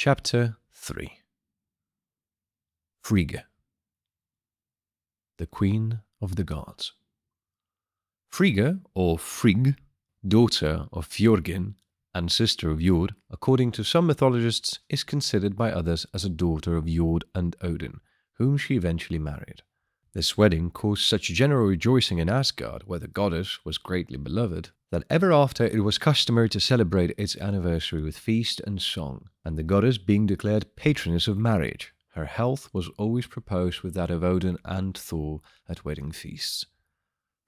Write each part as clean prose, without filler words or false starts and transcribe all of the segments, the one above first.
Chapter 3 Frigga, the Queen of the Gods. Frigga, or Frigg, daughter of Fjorgyn and sister of Jord, according to some mythologists, is considered by others as a daughter of Jord and Odin, whom she eventually married. This wedding caused such general rejoicing in Asgard, where the goddess was greatly beloved, that ever after it was customary to celebrate its anniversary with feast and song, and the goddess being declared patroness of marriage, her health was always proposed with that of Odin and Thor at wedding feasts.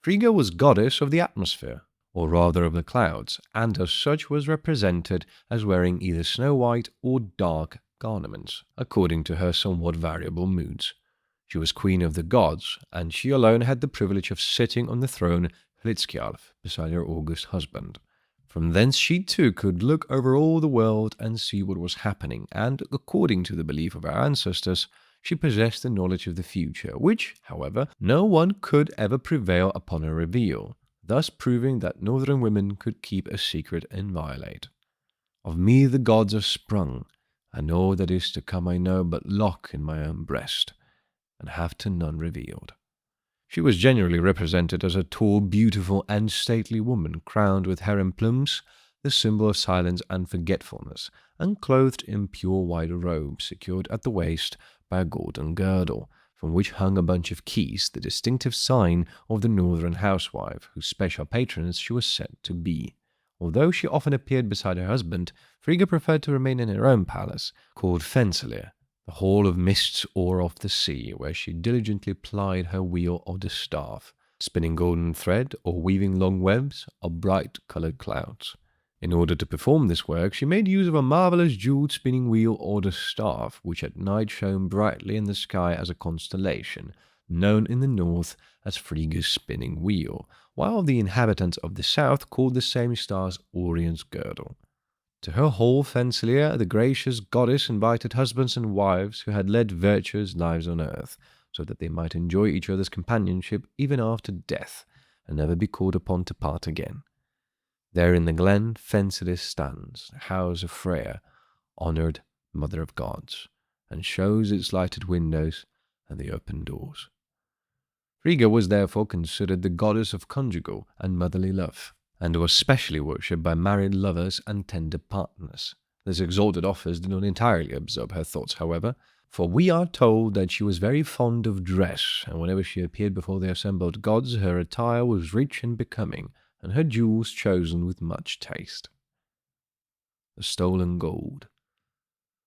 Frigga was goddess of the atmosphere, or rather of the clouds, and as such was represented as wearing either snow-white or dark garments, according to her somewhat variable moods. She was queen of the gods, and she alone had the privilege of sitting on the throne Hlidskjalf beside her august husband. From thence she too could look over all the world and see what was happening, and according to the belief of our ancestors, she possessed the knowledge of the future, which, however, no one could ever prevail upon her reveal, thus proving that northern women could keep a secret inviolate. Of me the gods are sprung, and all that is to come I know but lock in my own breast, and have to none revealed. She was generally represented as a tall, beautiful, and stately woman, crowned with heron plumes, the symbol of silence and forgetfulness, and clothed in pure white robes, secured at the waist by a golden girdle, from which hung a bunch of keys, the distinctive sign of the northern housewife, whose special patroness she was said to be. Although she often appeared beside her husband, Frigga preferred to remain in her own palace, called Fensalir, the hall of mists or of the sea, where she diligently plied her wheel or the staff, spinning golden thread or weaving long webs of bright-coloured clouds. In order to perform this work, she made use of a marvellous jewelled spinning wheel or the staff, which at night shone brightly in the sky as a constellation, known in the north as Frigga's spinning wheel, while the inhabitants of the south called the same stars Orion's girdle. To her hall, Fensalir, the gracious goddess invited husbands and wives who had led virtuous lives on earth, so that they might enjoy each other's companionship even after death, and never be called upon to part again. There in the glen, Fensalir stands, the house of Freyja, honoured mother of gods, and shows its lighted windows and the open doors. Frigga was therefore considered the goddess of conjugal and motherly love, and was specially worshipped by married lovers and tender partners. This exalted office did not entirely absorb her thoughts, however, for we are told that she was very fond of dress, and whenever she appeared before the assembled gods, her attire was rich and becoming, and her jewels chosen with much taste. The stolen gold.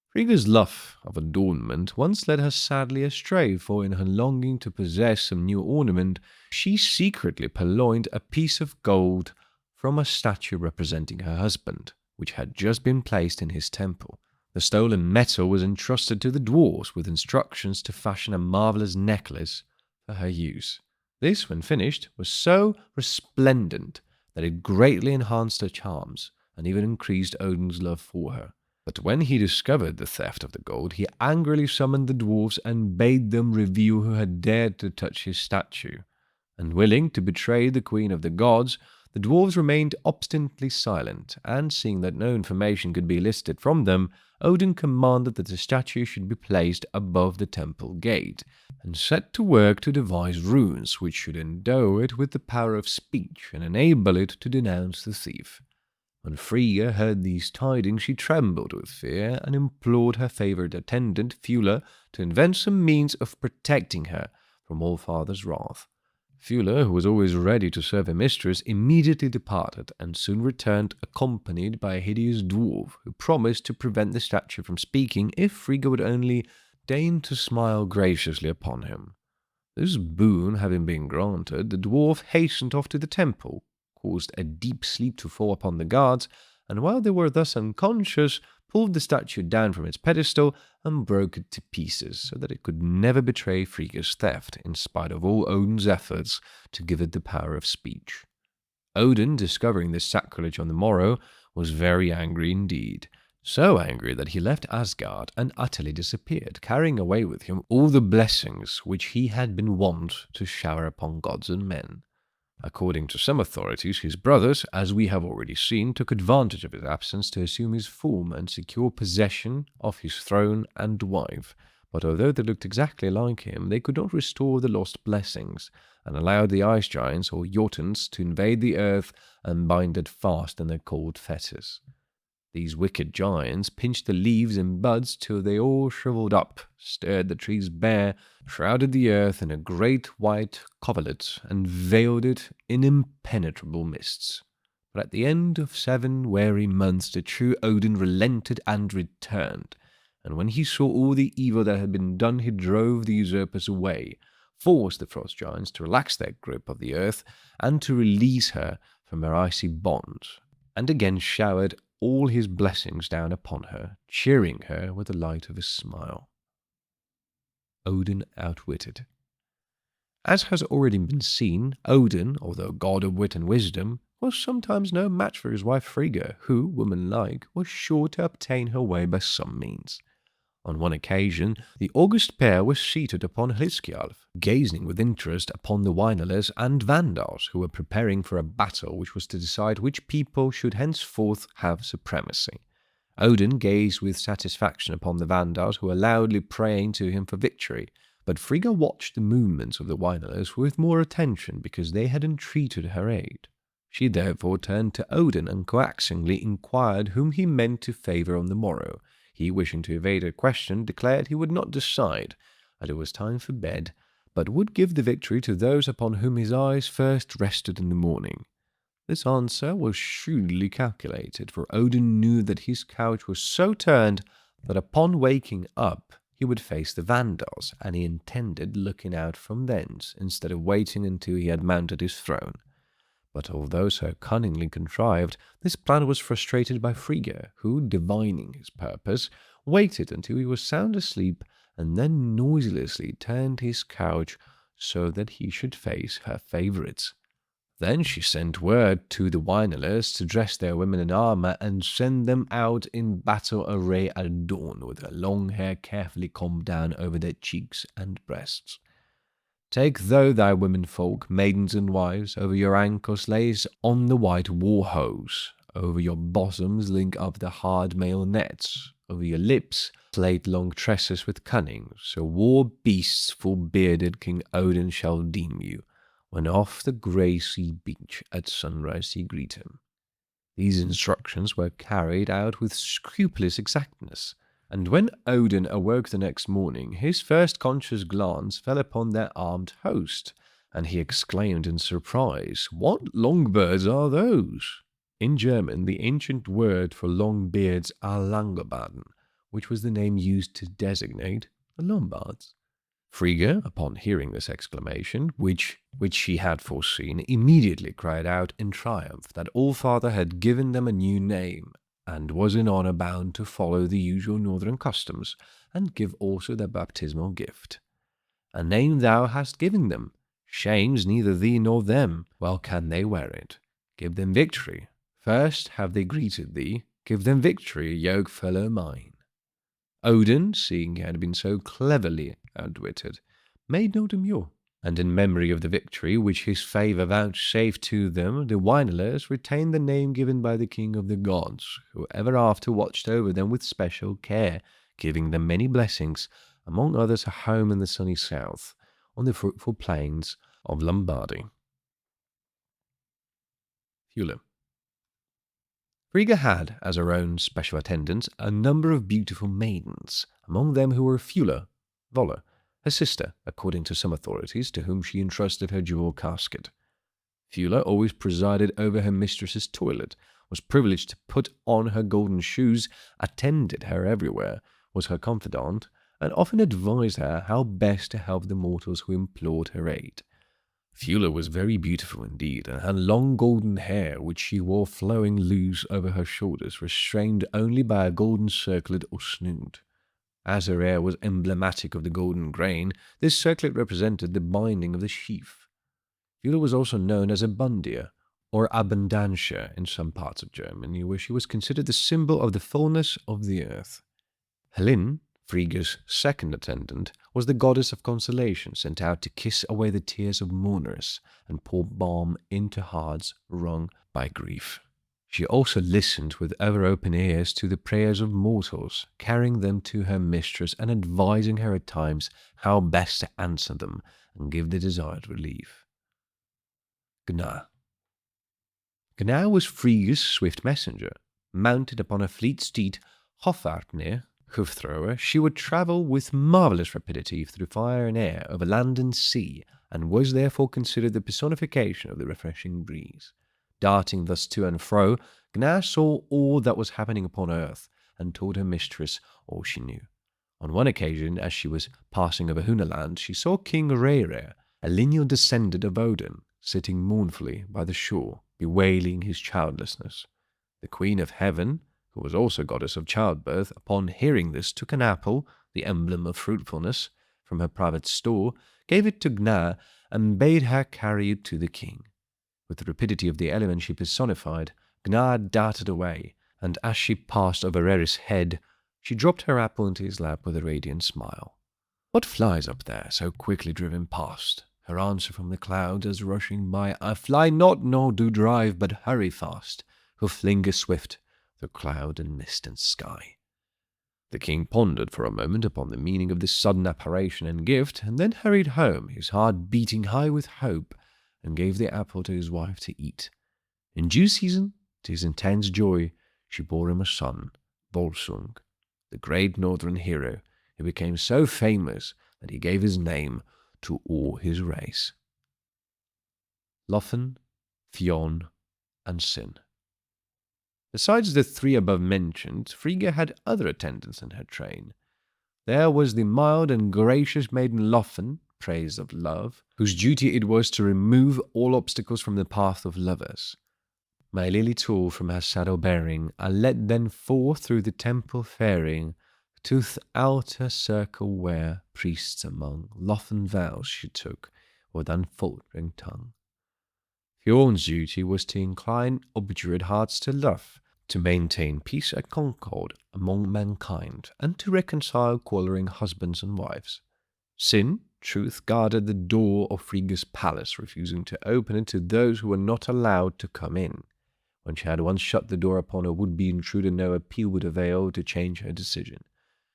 Frigga's love of adornment once led her sadly astray, for in her longing to possess some new ornament, she secretly purloined a piece of gold from a statue representing her husband, which had just been placed in his temple. The stolen metal was entrusted to the dwarves with instructions to fashion a marvellous necklace for her use. This, when finished, was so resplendent that it greatly enhanced her charms, and even increased Odin's love for her. But when he discovered the theft of the gold, he angrily summoned the dwarves and bade them reveal who had dared to touch his statue. Unwilling to betray the queen of the gods, the dwarves remained obstinately silent, and seeing that no information could be elicited from them, Odin commanded that the statue should be placed above the temple gate, and set to work to devise runes which should endow it with the power of speech and enable it to denounce the thief. When Frigga heard these tidings, she trembled with fear, and implored her favoured attendant, Fula, to invent some means of protecting her from All-Father's wrath. Fula, who was always ready to serve her mistress, immediately departed, and soon returned accompanied by a hideous dwarf, who promised to prevent the statue from speaking if Frigga would only deign to smile graciously upon him. This boon having been granted, the dwarf hastened off to the temple, caused a deep sleep to fall upon the guards, and while they were thus unconscious, pulled the statue down from its pedestal and broke it to pieces, so that it could never betray Frigga's theft, in spite of all Odin's efforts to give it the power of speech. Odin, discovering this sacrilege on the morrow, was very angry indeed, so angry that he left Asgard and utterly disappeared, carrying away with him all the blessings which he had been wont to shower upon gods and men. According to some authorities, his brothers, as we have already seen, took advantage of his absence to assume his form and secure possession of his throne and wife. But although they looked exactly like him, they could not restore the lost blessings, and allowed the ice giants, or Jotuns, to invade the earth and bind it fast in their cold fetters. These wicked giants pinched the leaves and buds till they all shriveled up, stirred the trees bare, shrouded the earth in a great white coverlet, and veiled it in impenetrable mists. But at the end of 7 weary months the true Odin relented and returned, and when he saw all the evil that had been done, he drove the usurpers away, forced the frost giants to relax their grip of the earth, and to release her from her icy bonds, and again showered all his blessings down upon her, cheering her with the light of his smile. Odin outwitted. As has already been seen, Odin, although god of wit and wisdom, was sometimes no match for his wife Frigga, who, womanlike, was sure to obtain her way by some means. On one occasion, the august pair was seated upon Hlidskjalf, gazing with interest upon the Wynalers and Vandals, who were preparing for a battle which was to decide which people should henceforth have supremacy. Odin gazed with satisfaction upon the Vandals, who were loudly praying to him for victory, but Frigga watched the movements of the Wynalers with more attention because they had entreated her aid. She therefore turned to Odin and coaxingly inquired whom he meant to favour on the morrow. He, wishing to evade her question, declared he would not decide, that it was time for bed, but would give the victory to those upon whom his eyes first rested in the morning. This answer was shrewdly calculated, for Odin knew that his couch was so turned that upon waking up he would face the Vandals, and he intended looking out from thence, instead of waiting until he had mounted his throne. But although so cunningly contrived, this plan was frustrated by Frigga, who, divining his purpose, waited until he was sound asleep, and then noiselessly turned his couch so that he should face her favourites. Then she sent word to the Wynalers to dress their women in armour and send them out in battle array at dawn, with their long hair carefully combed down over their cheeks and breasts. Take thou thy womenfolk, maidens and wives, over your ankles lace on the white war hose, over your bosoms link up the hard mail nets, over your lips plait long tresses with cunning, so war beasts full bearded King Odin shall deem you, when off the grey sea beach at sunrise ye greet him. These instructions were carried out with scrupulous exactness, and when Odin awoke the next morning, his first conscious glance fell upon their armed host, and he exclaimed in surprise, "What long birds are those?" In German, the ancient word for long beards are Langobarden, which was the name used to designate the Lombards. Frigga, upon hearing this exclamation, which she had foreseen, immediately cried out in triumph that Allfather had given them a new name, and was in honour bound to follow the usual northern customs, and give also their baptismal gift. A name thou hast given them, shames neither thee nor them, well can they wear it. Give them victory. First have they greeted thee, give them victory, yoke-fellow mine. Odin, seeing he had been so cleverly outwitted, made no demur, and in memory of the victory which his favour vouchsafed to them, the Wynalers retained the name given by the king of the gods, who ever after watched over them with special care, giving them many blessings, among others a home in the sunny south, on the fruitful plains of Lombardy. Fula. Frigga had, as her own special attendants, a number of beautiful maidens, among them who were Fula, Volla, her sister, according to some authorities, to whom she entrusted her jewel casket. Fula always presided over her mistress's toilet, was privileged to put on her golden shoes, attended her everywhere, was her confidant, and often advised her how best to help the mortals who implored her aid. Fula was very beautiful indeed, and had long golden hair which she wore flowing loose over her shoulders, restrained only by a golden circlet or snood. As her hair was emblematic of the golden grain, this circlet represented the binding of the sheaf. Fula was also known as a Bundia, or Abundantia in some parts of Germany, where she was considered the symbol of the fullness of the earth. Helin, Frigga's second attendant was the goddess of consolation, sent out to kiss away the tears of mourners and pour balm into hearts wrung by grief. She also listened with ever-open ears to the prayers of mortals, carrying them to her mistress and advising her at times how best to answer them and give the desired relief. Gna. Gna was Frigga's swift messenger. Mounted upon a fleet steed, Hofvartnir, hoof-thrower, she would travel with marvellous rapidity through fire and air, over land and sea, and was therefore considered the personification of the refreshing breeze. Darting thus to and fro, Gna saw all that was happening upon earth, and told her mistress all she knew. On one occasion, as she was passing over Hunaland, she saw King Guerer, a lineal descendant of Odin, sitting mournfully by the shore, bewailing his childlessness. The Queen of Heaven, who was also goddess of childbirth, upon hearing this, took an apple, the emblem of fruitfulness, from her private store, gave it to Gna, and bade her carry it to the king. With the rapidity of the element she personified, Gna darted away, and as she passed over Eris's head, she dropped her apple into his lap with a radiant smile. "What flies up there, so quickly driven past?" Her answer from the clouds as rushing by, "I fly not, nor do drive, but hurry fast, who flinger swift through cloud and mist and sky." The king pondered for a moment upon the meaning of this sudden apparition and gift, and then hurried home, his heart beating high with hope, and gave the apple to his wife to eat. In due season, to his intense joy, she bore him a son, Volsung, the great northern hero, who became so famous that he gave his name to all his race. Lofn, Fionn, and Sin. Besides the three above mentioned, Frigga had other attendants in her train. There was the mild and gracious maiden Lofn, praise of love, whose duty it was to remove all obstacles from the path of lovers. My lily tool from her saddle bearing, I led then forth through the temple faring, to th' outer circle where, priests among, Lofn vows she took, with unfaltering tongue. Fionn's duty was to incline obdurate hearts to love, to maintain peace and concord among mankind, and to reconcile quarrelling husbands and wives. Sin, truth, guarded the door of Frigga's palace, refusing to open it to those who were not allowed to come in. When she had once shut the door upon a would-be intruder, no appeal would avail to change her decision.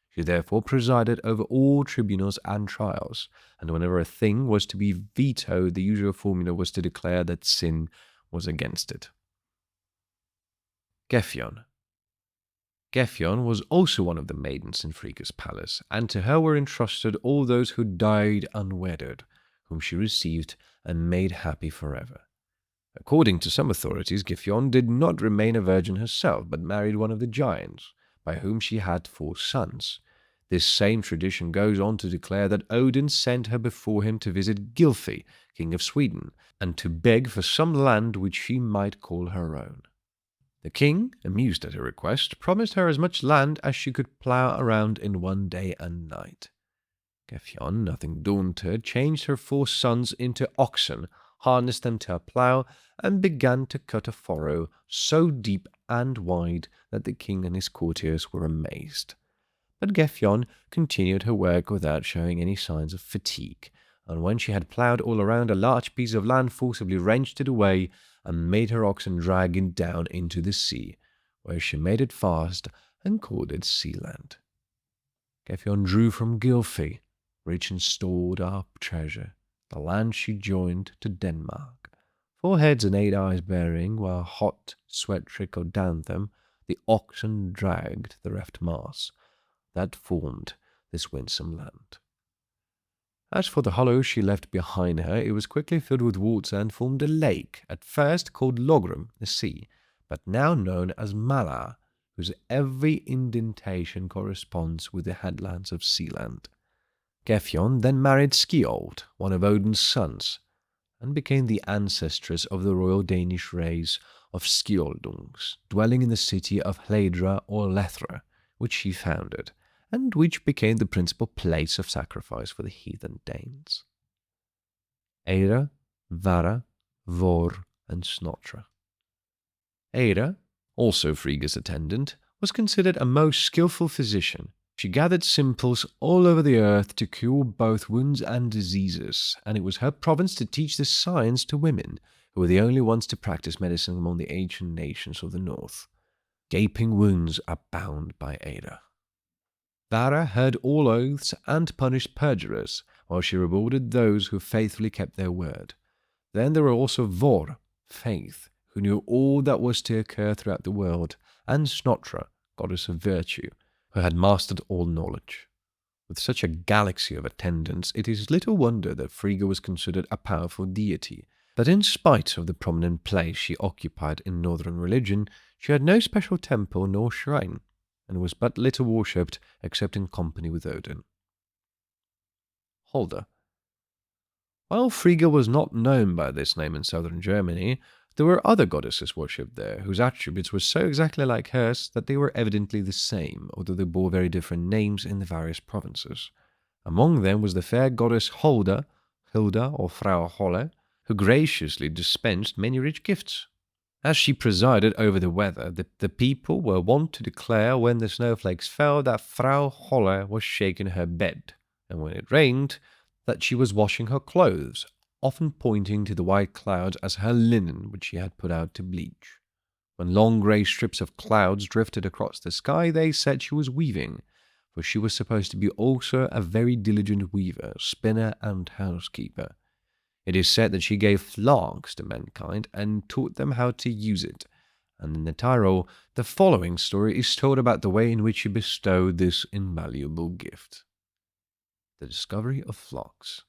She therefore presided over all tribunals and trials, and whenever a thing was to be vetoed, the usual formula was to declare that Sin was against it. Gefjon. Gefjon was also one of the maidens in Frigga's palace, and to her were entrusted all those who died unwedded, whom she received and made happy forever. According to some authorities, Gefjon did not remain a virgin herself, but married one of the giants, by whom she had 4 sons. This same tradition goes on to declare that Odin sent her before him to visit Gylfi, king of Sweden, and to beg for some land which she might call her own. The king, amused at her request, promised her as much land as she could plough around in one day and night. Gefjon, nothing daunted, changed her 4 sons into oxen, harnessed them to a plough, and began to cut a furrow so deep and wide that the king and his courtiers were amazed. But Gefjon continued her work without showing any signs of fatigue, and when she had ploughed all around, a large piece of land forcibly wrenched it away and made her oxen drag it down into the sea, where she made it fast and called it Sealand. Gefjon drew from Gylfi, rich in stored up treasure, the land she joined to Denmark. 4 heads and 8 eyes bearing, while hot sweat trickled down them, the oxen dragged the reft mass that formed this winsome land. As for the hollow she left behind her, it was quickly filled with water and formed a lake, at first called Logrum, the sea, but now known as Malar, whose every indentation corresponds with the headlands of Sealand. Gefjon then married Skjold, one of Odin's sons, and became the ancestress of the royal Danish race of Skjoldungs, dwelling in the city of Hledra or Lethra, which she founded, and which became the principal place of sacrifice for the heathen Danes. Eira, Vara, Vor, and Snotra. Eira, also Frigga's attendant, was considered a most skillful physician. She gathered simples all over the earth to cure both wounds and diseases, and it was her province to teach this science to women, who were the only ones to practice medicine among the ancient nations of the north. Gaping wounds are bound by Ada. Vara heard all oaths and punished perjurers, while she rewarded those who faithfully kept their word. Then there were also Vor, faith, who knew all that was to occur throughout the world, and Snotra, goddess of virtue, who had mastered all knowledge. With such a galaxy of attendants, it is little wonder that Frigga was considered a powerful deity, but in spite of the prominent place she occupied in northern religion, she had no special temple nor shrine, and was but little worshipped except in company with Odin. Holder. While Frigga was not known by this name in southern Germany, there were other goddesses worshipped there, whose attributes were so exactly like hers that they were evidently the same, although they bore very different names in the various provinces. Among them was the fair goddess Holda, Hilda or Frau Holle, who graciously dispensed many rich gifts. As she presided over the weather, the people were wont to declare when the snowflakes fell that Frau Holle was shaking her bed, and when it rained, that she was washing her clothes, often pointing to the white clouds as her linen which she had put out to bleach. When long grey strips of clouds drifted across the sky, they said she was weaving, for she was supposed to be also a very diligent weaver, spinner, and housekeeper. It is said that she gave flax to mankind and taught them how to use it, and in the Tyrol, the following story is told about the way in which she bestowed this invaluable gift. The discovery of flax.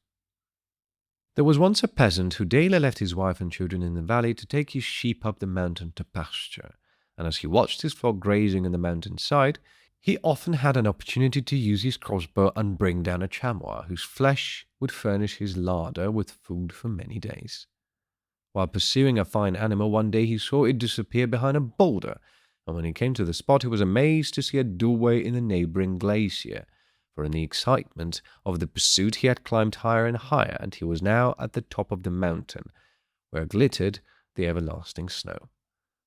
There was once a peasant who daily left his wife and children in the valley to take his sheep up the mountain to pasture, and as he watched his flock grazing on the mountainside, he often had an opportunity to use his crossbow and bring down a chamois, whose flesh would furnish his larder with food for many days. While pursuing a fine animal, one day he saw it disappear behind a boulder, and when he came to the spot he was amazed to see a doorway in the neighboring glacier, for in the excitement of the pursuit he had climbed higher and higher, and he was now at the top of the mountain, where glittered the everlasting snow.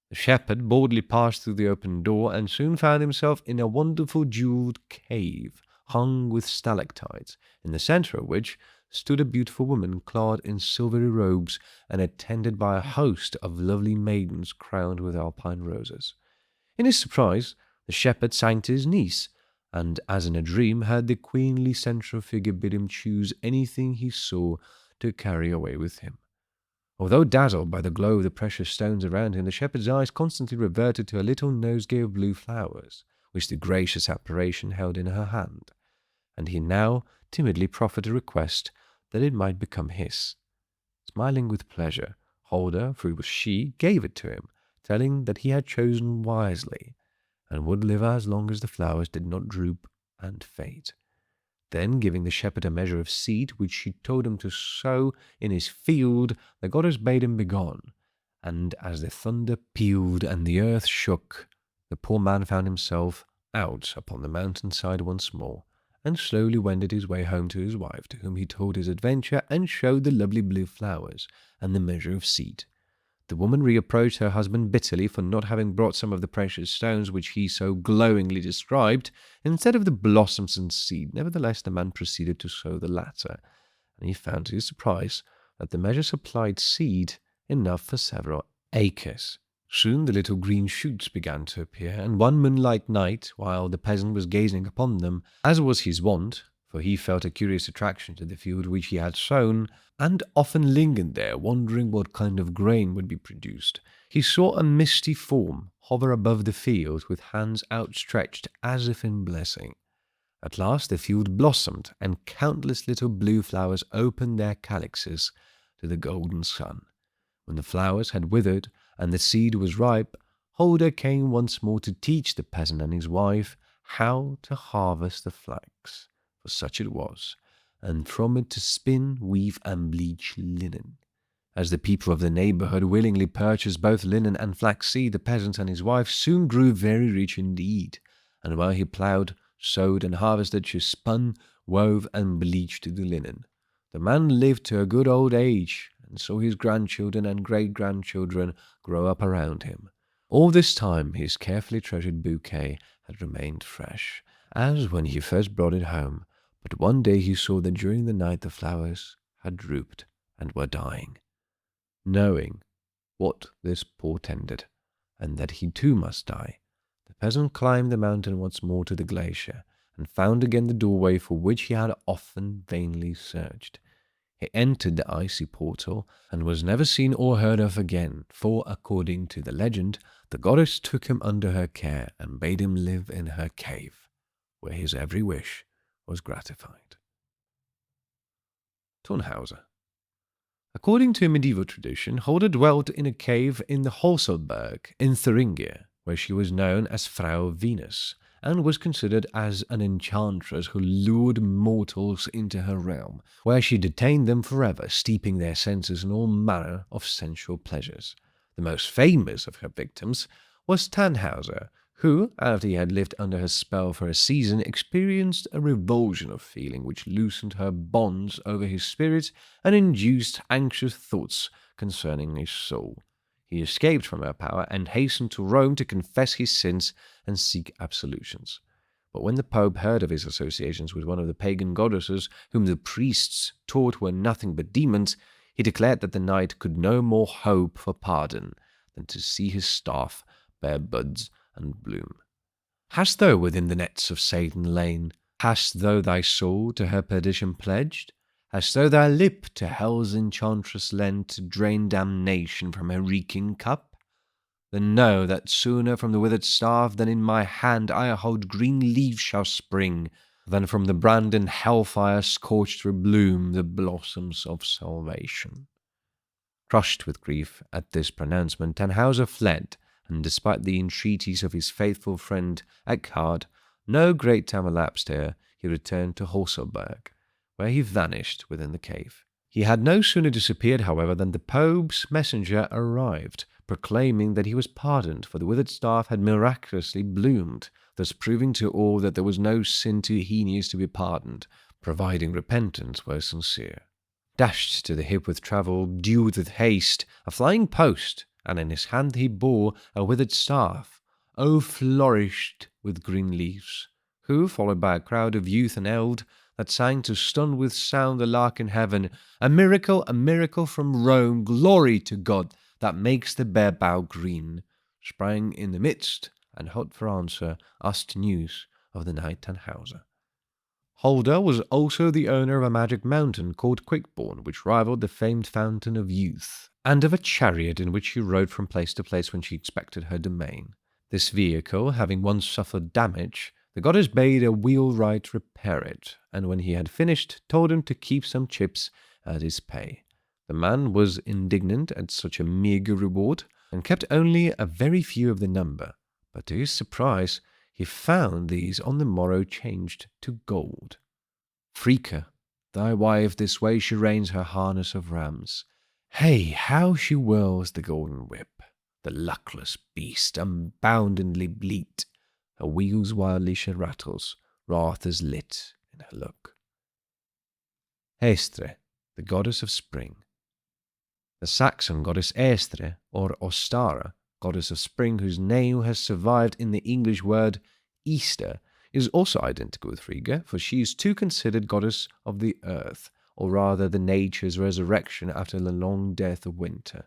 The shepherd boldly passed through the open door, and soon found himself in a wonderful jewelled cave, hung with stalactites, in the centre of which stood a beautiful woman clad in silvery robes and attended by a host of lovely maidens crowned with alpine roses. In his surprise, the shepherd sank to his knees, and, as in a dream, heard the queenly central figure bid him choose anything he saw to carry away with him. Although dazzled by the glow of the precious stones around him, the shepherd's eyes constantly reverted to a little nosegay of blue flowers, which the gracious apparition held in her hand, and he now timidly proffered a request that it might become his. Smiling with pleasure, Holder, for it was she, gave it to him, telling that he had chosen wisely, and would live as long as the flowers did not droop and fade. Then, giving the shepherd a measure of seed, which she told him to sow in his field, the goddess bade him begone, and as the thunder pealed and the earth shook, the poor man found himself out upon the mountainside once more, and slowly wended his way home to his wife, to whom he told his adventure and showed the lovely blue flowers and the measure of seed. The woman reproached her husband bitterly for not having brought some of the precious stones which he so glowingly described, instead of the blossoms and seed. Nevertheless, the man proceeded to sow the latter, and he found to his surprise that the measure supplied seed enough for several acres. Soon the little green shoots began to appear, and one moonlight night, while the peasant was gazing upon them, as was his wont, for he felt a curious attraction to the field which he had sown, and often lingered there, wondering what kind of grain would be produced, he saw a misty form hover above the field with hands outstretched as if in blessing. At last the field blossomed, and countless little blue flowers opened their calyxes to the golden sun. When the flowers had withered and the seed was ripe, Holder came once more to teach the peasant and his wife how to harvest the flax, for such it was, and from it to spin, weave, and bleach linen. As the people of the neighbourhood willingly purchased both linen and flaxseed, the peasant and his wife soon grew very rich indeed, and while he ploughed, sowed, and harvested, she spun, wove, and bleached the linen. The man lived to a good old age, and saw his grandchildren and great-grandchildren grow up around him. All this time his carefully treasured bouquet had remained fresh, as when he first brought it home, but one day he saw that during the night the flowers had drooped and were dying. Knowing what this portended, and that he too must die, the peasant climbed the mountain once more to the glacier, and found again the doorway for which he had often vainly searched. He entered the icy portal, and was never seen or heard of again, for, according to the legend, the goddess took him under her care and bade him live in her cave, where his every wish was gratified. Tannhauser. According to medieval tradition, Hulda dwelt in a cave in the Holselberg in Thuringia, where she was known as Frau Venus, and was considered as an enchantress who lured mortals into her realm, where she detained them forever, steeping their senses in all manner of sensual pleasures. The most famous of her victims was Tannhauser, who, after he had lived under her spell for a season, experienced a revulsion of feeling which loosened her bonds over his spirit and induced anxious thoughts concerning his soul. He escaped from her power and hastened to Rome to confess his sins and seek absolutions. But when the Pope heard of his associations with one of the pagan goddesses, whom the priests taught were nothing but demons, he declared that the knight could no more hope for pardon than to see his staff bear buds and bloom. Hast thou within the nets of Satan lain? Hast thou thy soul to her perdition pledged? Hast thou thy lip to hell's enchantress lent to drain damnation from her reeking cup? Then know that sooner from the withered staff than in my hand I hold green leaves shall spring, than from the brand and hellfire scorched through bloom the blossoms of salvation. Crushed with grief at this pronouncement, Tannhauser fled, and despite the entreaties of his faithful friend Eckhard, no great time elapsed ere he returned to Holselberg, where he vanished within the cave. He had no sooner disappeared, however, than the Pope's messenger arrived, proclaiming that he was pardoned, for the withered staff had miraculously bloomed, thus proving to all that there was no sin too heinous to be pardoned, providing repentance were sincere. Dashed to the hip with travel, dewed with haste, a flying post, and in his hand he bore a withered staff, flourished with green leaves, who, followed by a crowd of youth and eld, that sang to stun with sound the lark in heaven, a miracle from Rome, glory to God that makes the bare bough green, sprang in the midst, and hot for answer asked news of the knight Tannhauser. Hulda was also the owner of a magic mountain called Quickborn, which rivaled the famed Fountain of Youth, and of a chariot in which she rode from place to place when she expected her domain. This vehicle, having once suffered damage, the goddess bade a wheelwright repair it, and when he had finished, told him to keep some chips as his pay. The man was indignant at such a meagre reward, and kept only a very few of the number, but to his surprise, he found these on the morrow changed to gold. Frigga, thy wife, this way she reins her harness of rams. Hey, how she whirls the golden whip, the luckless beast, unboundedly bleat. Her wheels wildly she rattles, wrath is lit in her look. Estre, the goddess of spring. The Saxon goddess Estre, or Ostara, goddess of spring, whose name has survived in the English word Easter, is also identical with Frigga, for she is too considered goddess of the earth, or rather the nature's resurrection after the long death of winter.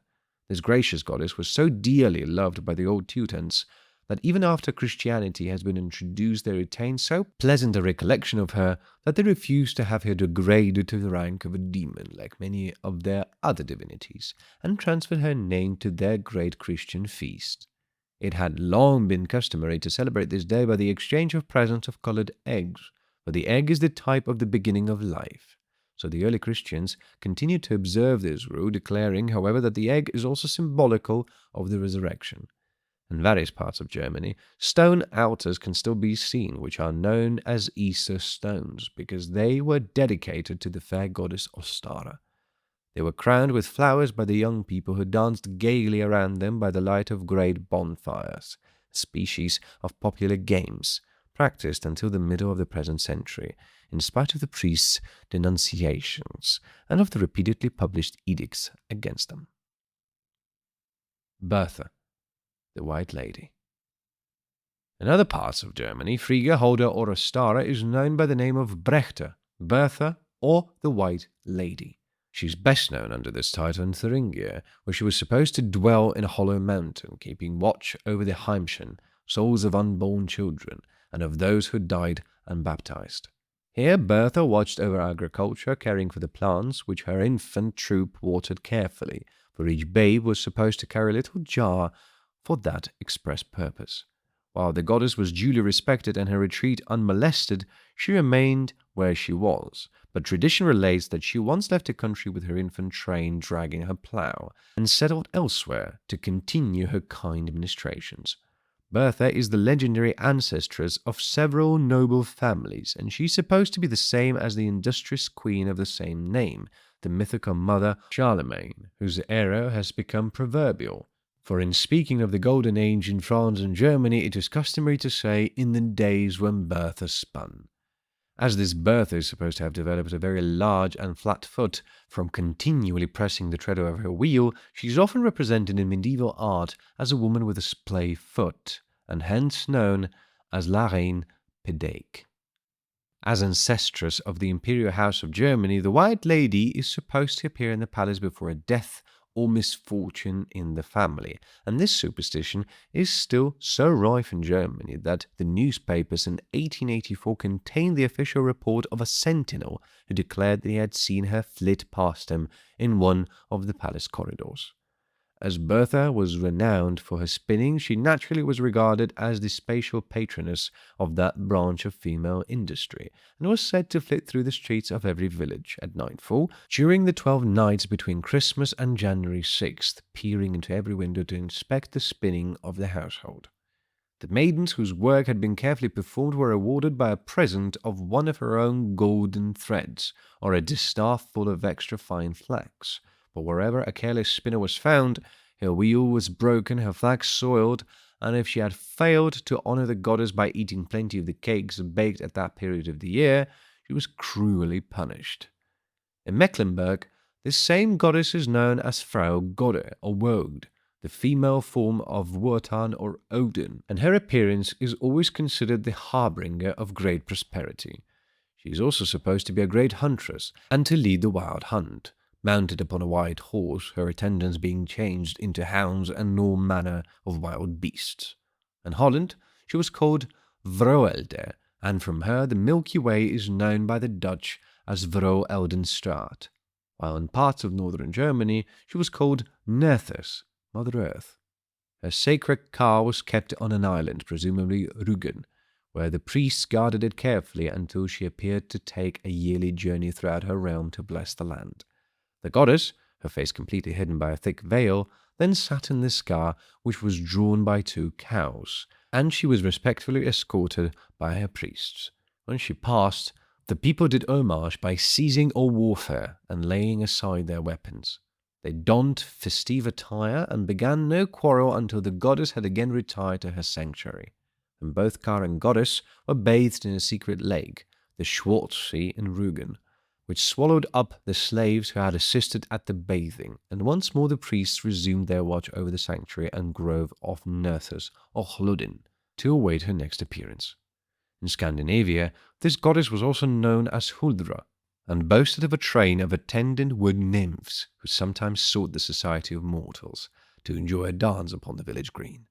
This gracious goddess was so dearly loved by the old Teutons that even after Christianity has been introduced they retain so pleasant a recollection of her that they refuse to have her degraded to the rank of a demon like many of their other divinities, and transferred her name to their great Christian feast. It had long been customary to celebrate this day by the exchange of presents of colored eggs, for the egg is the type of the beginning of life. So the early Christians continued to observe this rule, declaring, however, that the egg is also symbolical of the resurrection. In various parts of Germany, stone altars can still be seen, which are known as Easter stones, because they were dedicated to the fair goddess Ostara. They were crowned with flowers by the young people who danced gaily around them by the light of great bonfires, a species of popular games, practiced until the middle of the present century, in spite of the priests' denunciations and of the repeatedly published edicts against them. Bertha, the White Lady. In other parts of Germany, Frigga, Holder, or Ostara is known by the name of Brechte, Bertha, or the White Lady. She's best known under this title in Thuringia, where she was supposed to dwell in a hollow mountain, keeping watch over the Heimchen, souls of unborn children, and of those who died unbaptized. Here Bertha watched over agriculture, caring for the plants, which her infant troop watered carefully, for each babe was supposed to carry a little jar for that express purpose. While the goddess was duly respected and her retreat unmolested, she remained where she was, but tradition relates that she once left the country with her infant train dragging her plough, and settled elsewhere to continue her kind ministrations. Bertha is the legendary ancestress of several noble families, and she's supposed to be the same as the industrious queen of the same name, the mythical mother Charlemagne, whose era has become proverbial. For in speaking of the Golden Age in France and Germany, it is customary to say, in the days when Bertha spun. As this Bertha is supposed to have developed a very large and flat foot from continually pressing the treadle of her wheel, she is often represented in medieval art as a woman with a splay foot, and hence known as La Reine Pédaique. As ancestress of the imperial house of Germany, the White Lady is supposed to appear in the palace before a death or misfortune in the family, and this superstition is still so rife in Germany that the newspapers in 1884 contained the official report of a sentinel who declared that he had seen her flit past him in one of the palace corridors. As Bertha was renowned for her spinning, she naturally was regarded as the spatial patroness of that branch of female industry, and was said to flit through the streets of every village at nightfall during the 12 nights between Christmas and January 6th, peering into every window to inspect the spinning of the household. The maidens whose work had been carefully performed were rewarded by a present of one of her own golden threads, or a distaff full of extra fine flax. For wherever a careless spinner was found, her wheel was broken, her flax soiled, and if she had failed to honor the goddess by eating plenty of the cakes baked at that period of the year, she was cruelly punished. In Mecklenburg, this same goddess is known as Frau Gode or Woad, the female form of Wotan or Odin, and her appearance is always considered the harbinger of great prosperity. She is also supposed to be a great huntress and to lead the wild hunt. Mounted upon a white horse, her attendants being changed into hounds and all manner of wild beasts. In Holland, she was called Vroelde, and from her the Milky Way is known by the Dutch as Vrouw Eldenstraat, while in parts of northern Germany she was called Nerthus, Mother Earth. Her sacred car was kept on an island, presumably Rügen, where the priests guarded it carefully until she appeared to take a yearly journey throughout her realm to bless the land. The goddess, her face completely hidden by a thick veil, then sat in this car, which was drawn by 2 cows, and she was respectfully escorted by her priests. When she passed, the people did homage by seizing all warfare and laying aside their weapons. They donned festive attire and began no quarrel until the goddess had again retired to her sanctuary. And both car and goddess were bathed in a secret lake, the Schwarzsee in Rügen, which swallowed up the slaves who had assisted at the bathing, and once more the priests resumed their watch over the sanctuary and grove of Nerthus or Hludin to await her next appearance. In Scandinavia, this goddess was also known as Huldra, and boasted of a train of attendant wood nymphs who sometimes sought the society of mortals to enjoy a dance upon the village green.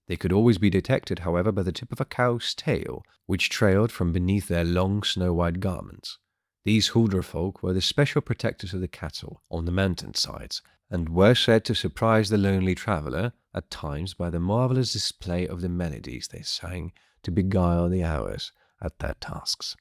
They could always be detected, however, by the tip of a cow's tail, which trailed from beneath their long snow-white garments. These Huldra folk were the special protectors of the cattle on the mountainsides, and were said to surprise the lonely traveller at times by the marvellous display of the melodies they sang to beguile the hours at their tasks.